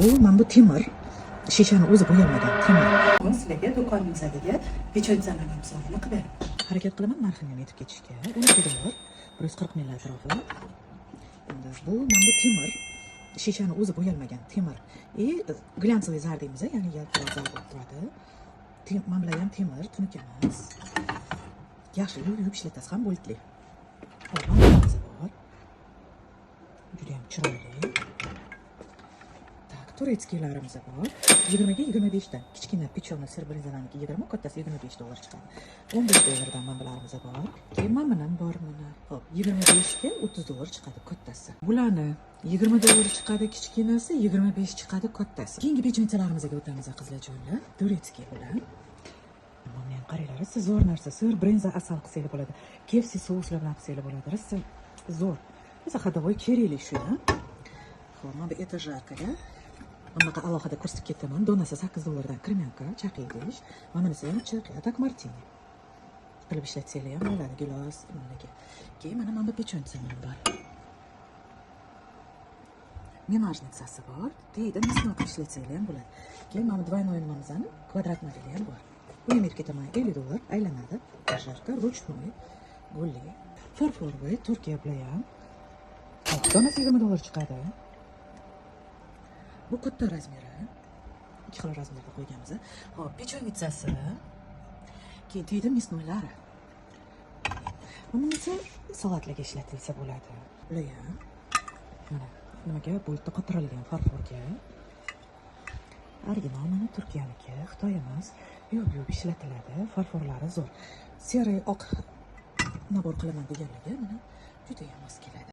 Bu temir. Shishani o'zi bo'yalmagan temir. Sizlarga do'konimizdagi pechonchalarni misolini qilib beraman. Harakat qilaman narxini ham yetib ketishga. 12 dollar, 140 ml atrofi. Bu temir. Shishani o'zi bo'yalmagan temir. Glyansoviy zar deymiz, ya'ni yaltiroq zar bo'lib turadi. Mana bular ham temir, tunuka emas. Yaxshi yuvib ishlatasiz ham bo'ldi. Olmamiz bor. Juda ham chiroyli. Turetskiylarimiz bor. 20 ga 25 dan. Kichkina pechona sir brinzalarniki 20, kattasi 25 dollar chiqadi. 15 dollardan manbalarimiz bor. Keyin mana ham bor mana. Xo'p, 25 ga 30 dollar chiqadi kattasi. Bularni 20 dollar chiqadi kichkinasi, 25 chiqadi kattasi. Keyingi pechonchalarimizga o'tamiz qizlarjonlar. Turetskiy bular. Mana ham qaranglar, siz zo'r narsa, sir brinza asal qilsangiz bo'ladi. KFC souslar bilan qilsangiz bo'ladi. Rosa zo'r. Biz xadovoy kerakli shu. Xo'p, mana bu etajarkaga bunaqa alohida ko'rsatib ketaman. Donasi 8 dollardan kremyanka, chaqiy deyish. Mana bunisi ham chaqiy, tak martini. Qilib ishlatsanglar ham bo'ladi, gilos, nimaga. Keyin mana bu pechoncham bor. Menajnitsasi bor. Deydi, misno qilib ishlatsanglar ham bo'ladi. Keyin mana двойной nimamizni kvadrat modeli ham bor. Bu ham ketaman 50 dollar aylanadi. Tasharka, ручной, gulli. Farforvoy Turkiya bilan ham. Donasi 20 dollar chiqadi. Bu katta razmeri. 2 xil razmerda qo'yganmiz. Xo'p, pechonitsasi. Keyin deydi misnoylari. Bunisi salatlarga ishlatilsa bo'ladi. Bular ham mana nimaga bo'ldi qotirilgan farforga. Original mana Turkiyaniki, Xitoy emas. Yuvib ishlatiladi. Farforlari zo'r. Seri oq nabor qilaman deganlarga mana juda ham mos keladi.